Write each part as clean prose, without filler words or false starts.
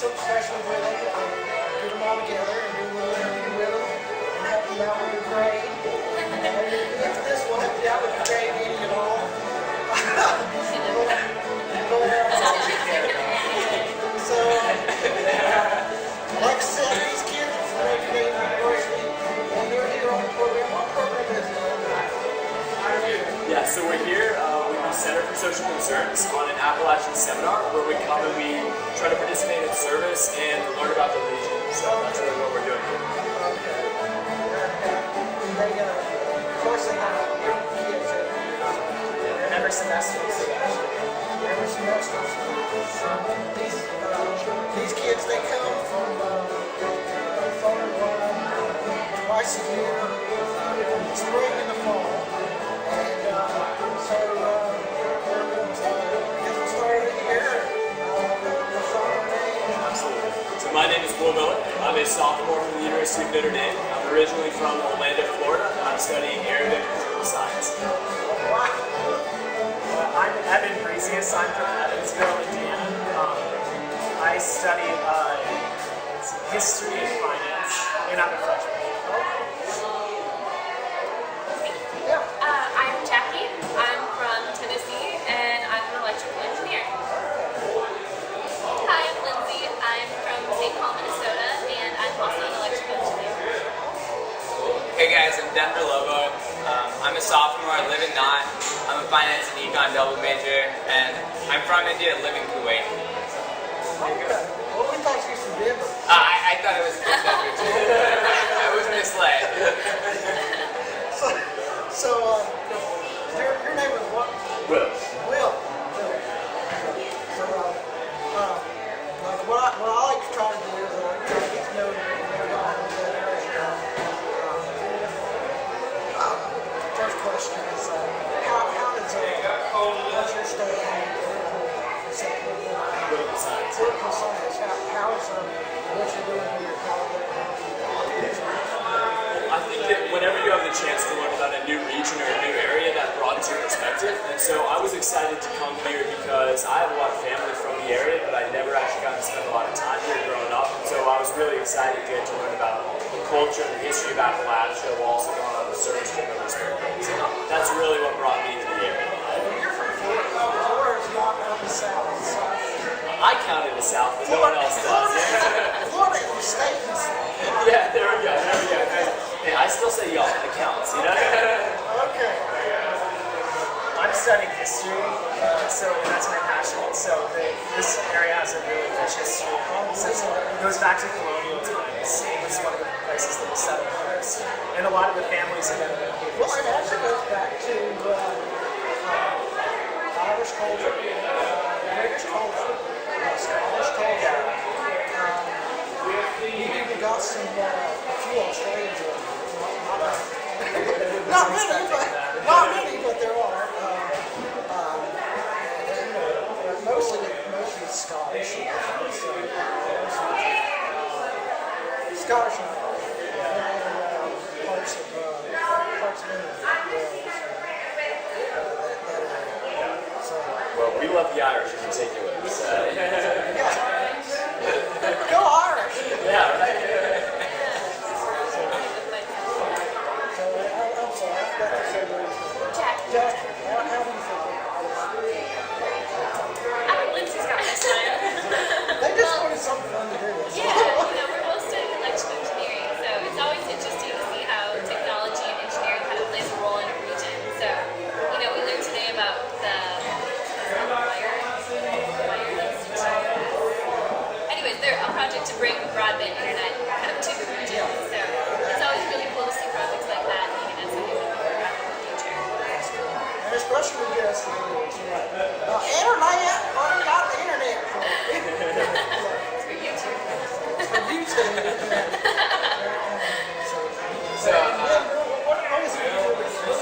some special with them, get them all together and do a little interview with them and help them out with their grade. Maybe after this, we'll help you out with your grade, any and all. So, like I said, these kids are from Notre University, and they're here on the program. What program is it? Yeah, so we're here with the Center for Social Concerns on an Appalachian seminar where we come and we try to participate in service and learn about the Legion. So that's really what we're doing here. Okay. Of course, they have kids every semester. Every semester. These kids, they come from twice a year, in the spring and the fall. And so we'll get them started here. We'll start our name. Absolutely. So my name is Will Miller. I'm a sophomore from the University of Notre Dame. I'm originally from Orlando, Florida. I'm studying Arabic and Political Science. Wow. I'm Evan Breezius. I'm from Evansville, Indiana. I study history and finance, and I'm a freshman. I'm Jackie. I'm from Tennessee, and I'm an electrical engineer. Hi, I'm Lindsay. I'm from St. Paul, Minnesota, and I'm also an electrical engineer. Hey guys, I'm Denver Lobo. I'm a sophomore. I live in Knott. I'm a finance and econ double major, and I'm from India, live in Kuwait. Okay. Well, we thought you were from Denver. I thought it was from Denver too. I was misled. So your name is what? Will. Will. So, what I like to try to do is I try to get to know y'all in that area. First question is, how does what's your study on Political Science. political science? How is what you're doing in your college? I think that whenever you have the chance to learn about a new region or a new area, that broadens your perspective. And so I was excited to come here because I have a lot of family from the area, but I never actually got to spend a lot of time here growing up. And so I was really excited to get to learn about the culture and the history of Appalachia while also going on the service trip over spring break. So that's really what brought me to the area. You're from Florida. Florida is not from the south. I counted the South, but no one else does. Florida is the state of the south. Yeah, there we go. Hey, I still say y'all. It counts, you know? Okay. I'm studying history, so that's my passion. So this area has a really rich history. Since it goes back to colonial times. It was one of the places that was settled first. And a lot of the families have been here. Well, it actually goes back to Irish culture, British culture, Scottish culture. You even got some, a few Australians. Not many, but there are. Mostly Scottish. Scottish and parts of England. Well, we love the Irish in particular. So. Go Irish! Yeah, right. So, I'm sorry, I forgot to say your name. Jack, how do you feel? I think Lindsay's got this time. They just wanted something fun to do. Yeah, we're both studying electrical engineering, so it's always interesting to see how technology and engineering kind of plays a role in a region. So, we learned today about the wire institute. Anyways, they're a project to bring broadband internet kind of to the region. So it's always really cool to see projects like that, and that's something we can work on in the future. And especially with us, internet. I got the internet for It's for YouTube. YouTube. What is it?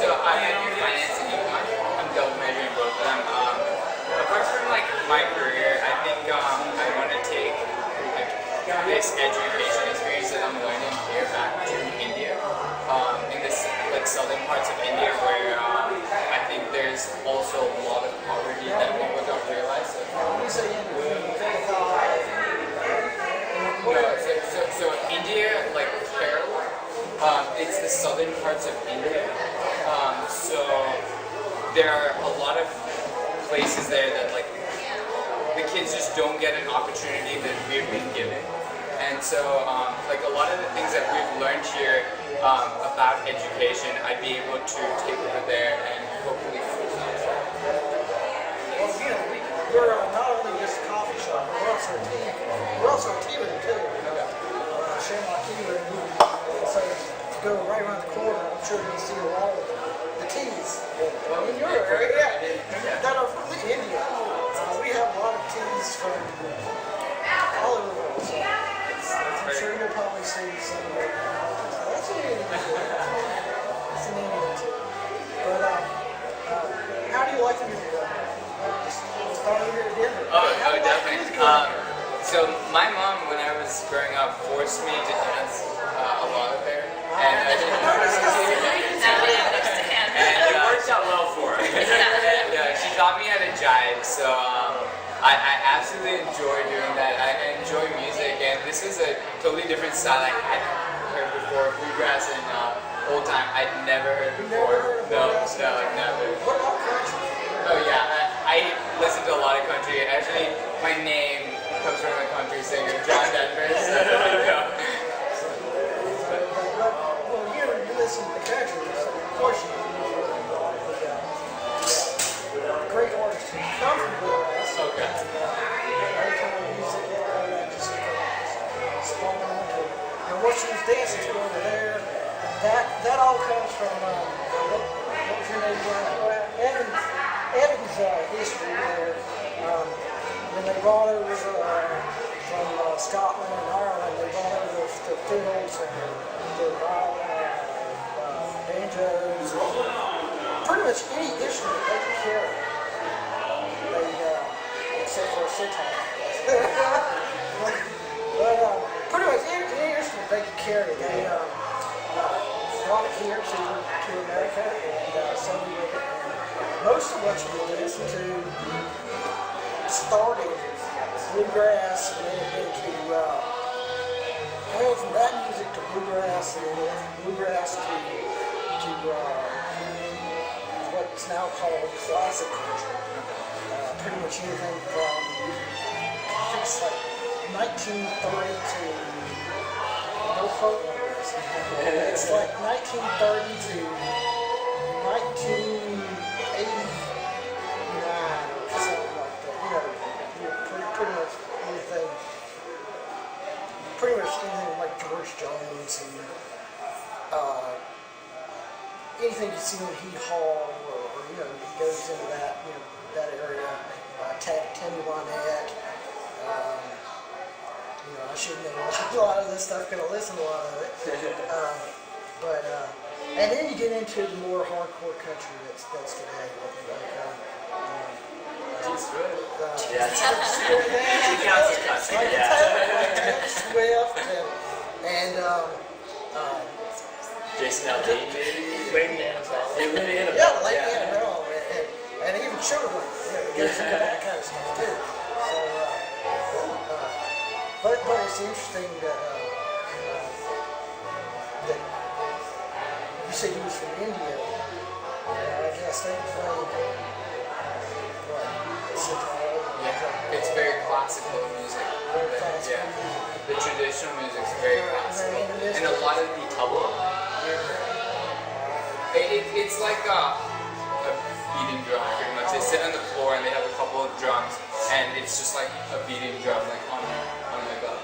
So I do finance and econ. I'm double majoring both of them. Apart from my career, I think I want to take this education experience that I'm learning here back to India. In this southern parts of India where I think there's also a lot of poverty that people don't realize. So, When you say India, you think of southern parts of India. So there are a lot of places there that like the kids just don't get an opportunity that we've been given. And so like a lot of the things that we've learned here about education, I'd be able to take over there and hopefully. Well, you know, we're not only just a coffee shop, but we're also a tea room too. Shamrock Tea Room. So if you go right around the corner, I'm sure you'll see a lot of the teas in your area that are from India. We have a lot of teas from all over the world. So I'm sure you'll probably see some of it. That's an Indian too. That's an Indian too. But how do you like the music? Starting here at Denver. Oh, definitely. So my mom, when I was growing up, forced me to dance a lot of there. And It worked out well for her. yeah, she taught me how to jive, so I absolutely enjoy doing that. I enjoy music, and this is a totally different style I hadn't heard before. Bluegrass and old time, I'd never heard before. No, never. What about country? Oh yeah, I listen to a lot of country. Actually, my name comes from a country singer, John Denver. So, Well, you listen to the country, so of course you great artists who come from bluegrass. okay. Every kind of music, all that just spawn onto it. And what she was dancing to over there, that all comes from what was your name? Evan's history there. When they brought over from Scotland and Ireland, they brought over the fiddles and the banjos, pretty much any instrument they could carry. Except for a sitar. But pretty much any instrument they could carry. They brought it here to America, and so most of what you listen to started bluegrass, and then it went from that music to bluegrass, and then from bluegrass to what's now called classic country. Pretty much anything from, I think it's like 1930 to, no quote numbers. It's like 1930 to 1989 or something like that. Pretty much anything. Pretty much anything like George Jones and anything you see in Heat Hall, or he goes into that, that area. Tammy Wynette. I should know a lot of this stuff, gonna listen to a lot of it. And then you get into the more hardcore country that's today. Yeah. She counts as country, yeah. Swift and Jason Aldean, maybe? Lady Annabelle. Yeah, Lady Annabelle, and even children, goes into that kind of stuff too. So, but it's interesting that you said he was from India. I guess they play sitar. Yeah, it's very classical music. Yeah, the traditional music is very classical, and a lot of the tabla. It's like a beating drum, pretty much. They sit on the floor and they have a couple of drums, and it's just like a beating drum, like on like a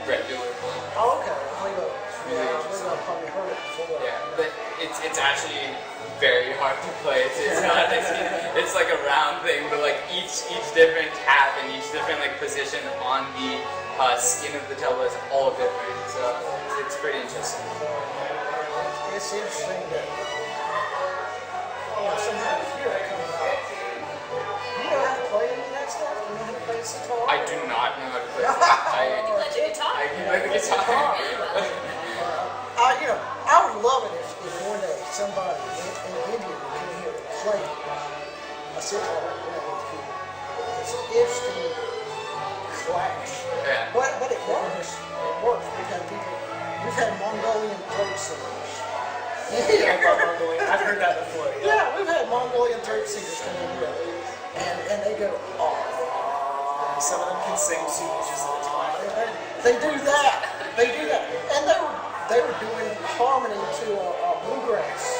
regular. Oh, okay. I've probably heard it before. Yeah, but it's actually very hard to play. It's not. It's like a round thing, but like each different tap and each different like position on the skin of the tabla is all different. So it's pretty interesting. It's interesting that sometimes you hear it coming out. You know how to play any of that stuff? You know how to play the sitar? I do not know how to play. I Play the guitar. can play the guitar. I would love it if one day somebody in India would come here and play a sitar with people. It's an interesting clash. Yeah. But it works. It works. We've had Mongolian folk singers. Yeah, about Mongolian. I've heard that before. Yeah, we've had Mongolian throat singers come in here, and they go, oh. Some of them can sing 2 inches at a time. They do that. They do that, and they were doing harmony to a bluegrass.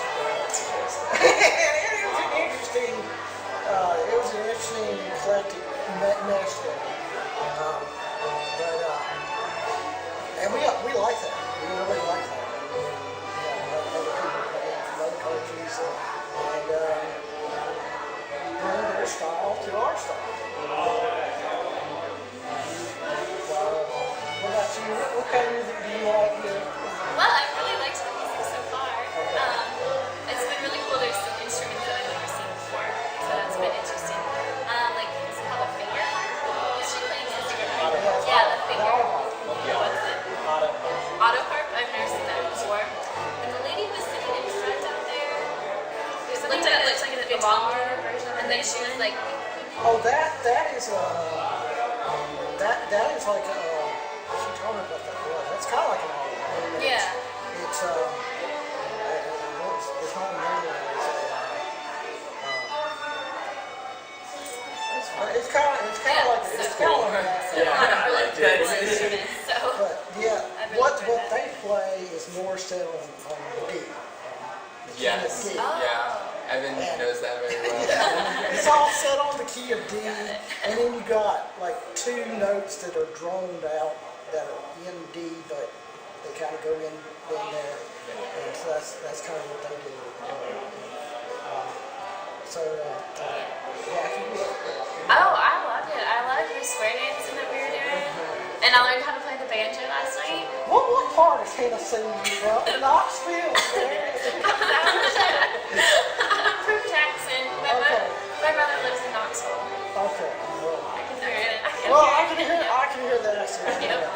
And it was an interesting. It was an interesting eclectic mesh there. And we like that. We really like that. Other people come in from other countries and bring their style to our style. What about you? What kind of music do you like here? Well, I've really liked the music so far. It's been really cool. There's some instruments that I've never seen before, so that's been interesting. Like, it's called a finger harp. Is she playing this? Yeah, the finger. What's it? Auto harp. I've never seen that before. And the lady was sitting in front out there. It looked like a guitar version, and then she was like. Oh, that is like she told me about that. Yeah, that's kind of like an album. Yeah. It's not a manual. It's kind of like that. Yeah, I like that. So. But yeah, I've really what enjoyed that. they play is more set on D. Yes. D. Yeah. Evan knows that very well. It's all set on the key of D, and then you got like 2 notes that are droned out that are in D, but they kind of go in there, and so that's kind of what they do. Oh, I loved it. I loved the square dancing that we were doing. And I learned how to play the banjo last night. What part of Tennessee you from? Knoxville. I'm from Jackson, but my mother lives in Knoxville. Okay. I can hear it. I can hear that accent. Yep.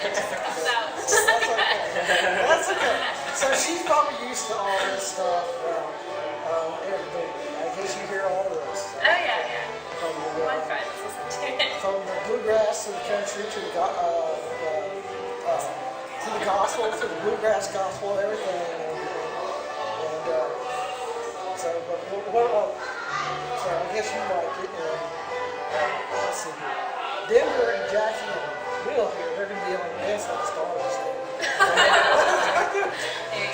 It just comes out. That's okay. So she's probably used to all this stuff. I guess you hear all this. Oh, yeah. From My friends listen to it. from the bluegrass to the country to the gospel, to the bluegrass gospel, everything. So I guess you like it. Let's see here. Denver and Jackie and Will here, they're going to be on Dance Like Stars.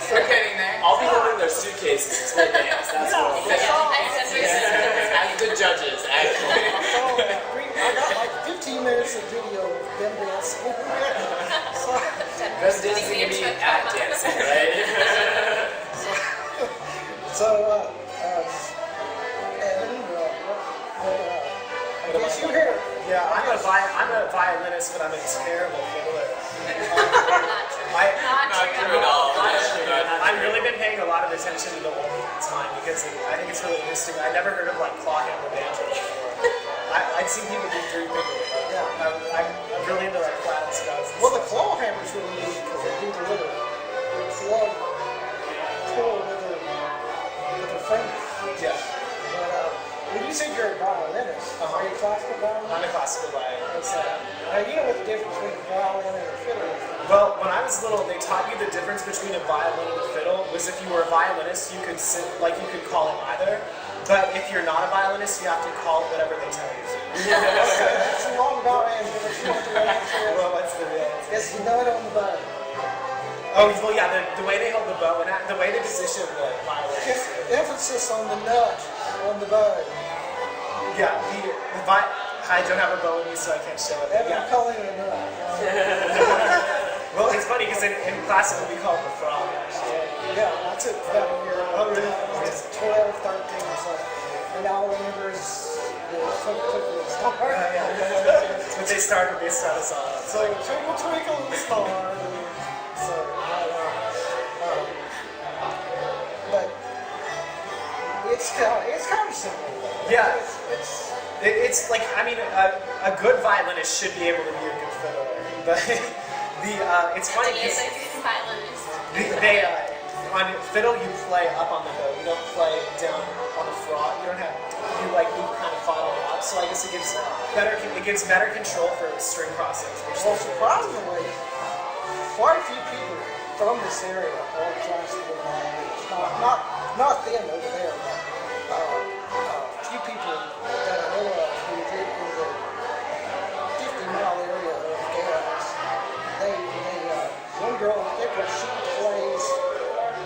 We're getting there. I'll be holding their suitcases as they dance. That's what I'll do. As the judges, actually. I got like 15 minutes of video of them dancing. Best dancing can be at dancing, right? Evan, I guess you hear. Yeah, I'm a violinist, but I'm a terrible fiddler. Not true at all. I've really been paying a lot of attention to the old time because I think it's really interesting. I never heard of like clawhammer banjo before. I'd seen people do 3-finger. Yeah. I'm really into like flat and stuff. Well, the claw hammer's really neat because they do the little plug pull with their fingers. Yeah. But when you said you're a violinist, are you a classical violinist? I'm a classical violinist. Now you know what the difference between a violin and a fiddle is. Well, when I was little, they taught you the difference between a violin and a fiddle was if you were a violinist, you could call it either. But if you're not a violinist, you have to call it whatever they tell you to. That's a long about answer. Well, what's the real answer? It's the nut on the bow. Oh, well, yeah, the way they hold the bow and the way they position the violin. Emphasis on the nut on the bow. Yeah, I don't have a bow with me, so I can't show it. Evan, Yeah. I'm calling it a nut. Well, it's funny because in classical we call it the frog, actually. Yeah, I took that when we were just 12, 13 or something. And all I remember is the twinkle star. But they start us off. So twinkle twinkle the star. So, but it's kind of simple. Yeah. It's like, I mean, a good violinist should be able to be a good fiddler. But it's funny because on fiddle you play up on the bow. You don't play down on the frog. You move kind of following up. So I guess it gives better control for string crossings. Well, surprisingly, quite a few people from this area are classical bands. Not them over there, but a few people that I know of who live in the 50-mile area of Galax. One girl, I think she plays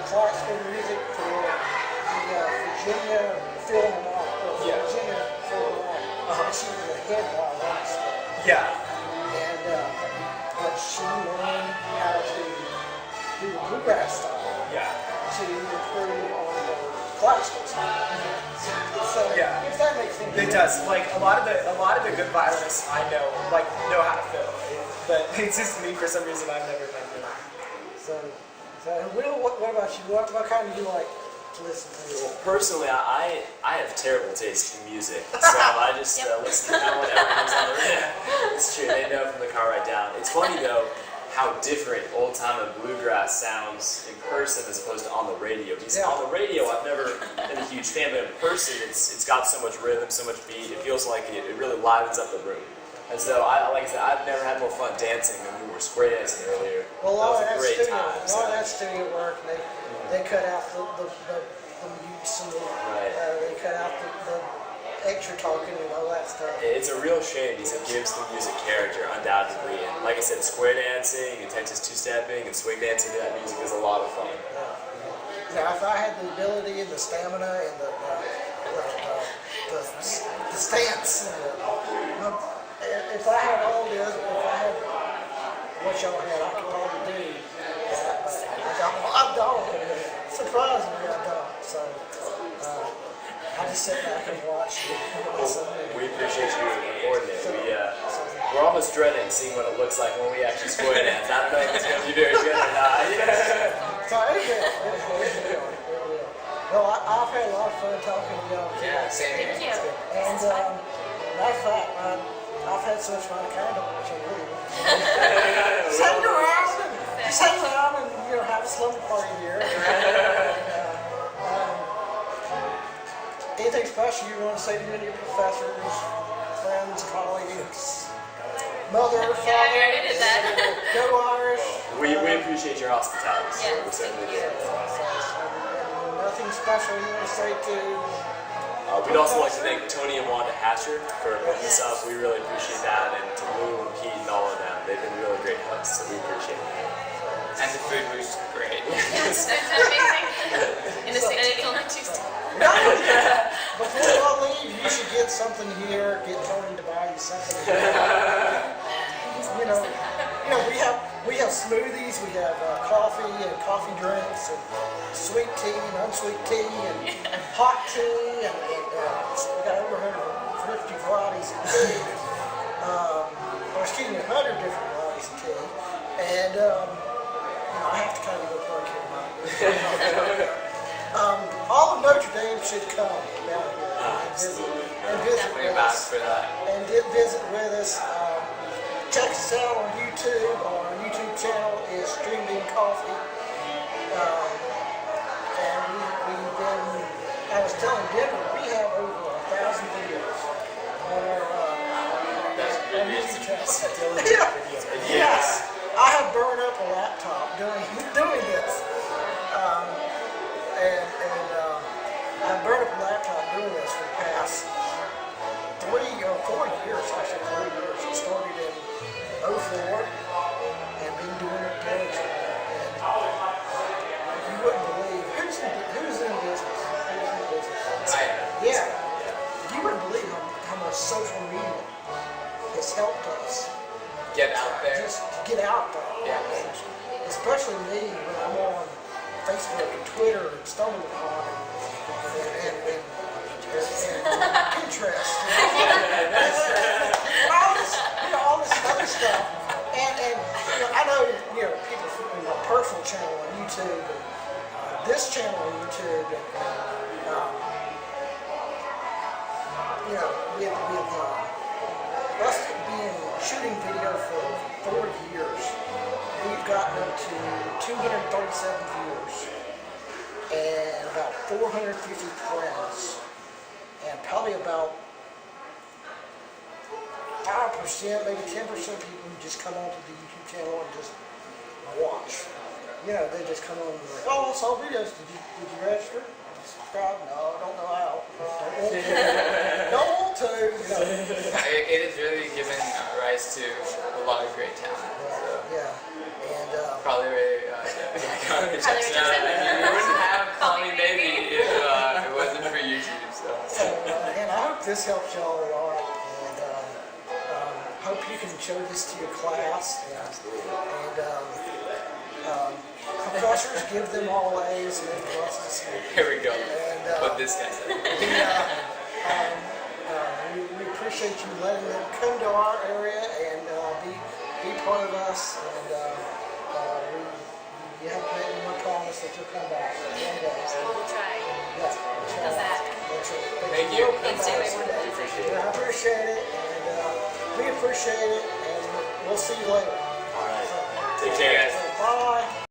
classical music for the Virginia Philharmonic. Virginia Philharmonic. And she was the head violinist there. Yeah. And but she learned how to do the bluegrass style Yeah. to improve on the classical style. So Yeah. if that makes sense. It does. Like a lot of the good violinists I know how to fiddle, but it's just me for some reason I've never been good. So Will, what about you? What kind do you like to listen to? Well, personally, I have terrible taste in music, so I just listen to kind of whatever comes on the radio. It's true, they know from the car right down. It's funny though how different old-time and bluegrass sounds in person as opposed to on the radio. Because on the radio, I've never been a huge fan, but in person, it's got so much rhythm, so much beat. It feels like it really livens up the room. And so, like I said, I've never had more fun dancing than we were square dancing earlier. Well, a lot of that was a great time. a lot of that studio work, they cut out the mutes and they cut out the extra talking and all that stuff. It's a real shame because it gives the music character, undoubtedly. And like I said, square dancing and Texas two-stepping and swing dancing to that music is a lot of fun. Now, if I had the ability and the stamina and the stance, and if I had all this, if I had what y'all had, I could probably do that. But I don't. Surprisingly, I don't. So I just sit back and watch. We appreciate you recording it. We're almost dreading seeing what it looks like when we actually square dance. I don't know if it's going to be very good or not. So it will. Well, I've had a lot of fun talking to y'all. Yeah, same here. Thank you. And matter of fact, I've had so much fun. I kind of don't want you to leave. Just hang around and have a slumber party here. Anything special you want to say to any of your professors, friends, colleagues, mother, I father? already did that. Go Irish. We appreciate your hospitality. Yeah, We certainly do. Nothing special you want to say to? We'd also like to thank Tony and Wanda Hatcher for putting this up. We really appreciate that, and to Lou and Pete and all of them. They've been really great hosts, so we appreciate it. And the food was great. Yes, that's amazing. In the state, it's only Tuesday. Before y'all leave, you should get something here. Get Tony to buy you something. We have smoothies. We have coffee and coffee drinks and sweet tea and unsweet tea and hot tea and we got over 150 varieties of tea. Or excuse me, 100 different varieties of tea. And I have to kind of go plug here. All of Notre Dame should come down here and visit We're with back us. for that. And did visit with us. Check us out on YouTube. Our YouTube channel is Stringbean Coffee. And we've been, I was telling Denver, we have over 1,000 videos on our YouTube channel. Yes, I have burned up a laptop doing this. I've burned up a laptop doing this for the past 3 or 4 years, actually 4 years. I started in 04 and been doing it diligently. And you wouldn't believe who's in business. Yeah, you wouldn't believe how much social media has helped us Get out there. just get out there. Yeah. Especially me when I'm on Facebook and Twitter and stumble upon and Pinterest and all this other stuff. And I know people from my personal channel on YouTube and this channel on YouTube and with us being shooting video for 4 years, we've gotten up to 237 viewers and about 450 friends, and probably about 5%, maybe 10% of people who just come onto the YouTube channel and just watch. they just come on and be like, oh, I saw videos. Did you register? Subscribe? No, I don't know how. Don't want to. It has really given rise to a lot of great talent. So. Yeah. And Probably really, Probably you wouldn't have Call Me Maybe if it wasn't for YouTube. So. and I hope this helps y'all a lot. And hope you can show this to your class. And professors give them all A's and B's. Here we go. And What this guy said. we appreciate you letting them come to our area and be part of us. And you have made them a promise that you'll come back one day. We'll try. Yeah, that's right. Come back. That's right. Thank you. You'll come Thanks, back Jimmy. one day. Appreciate it. Yeah, I appreciate it, and we appreciate it, and we'll see you later. All right. So, Take care, guys. Bye.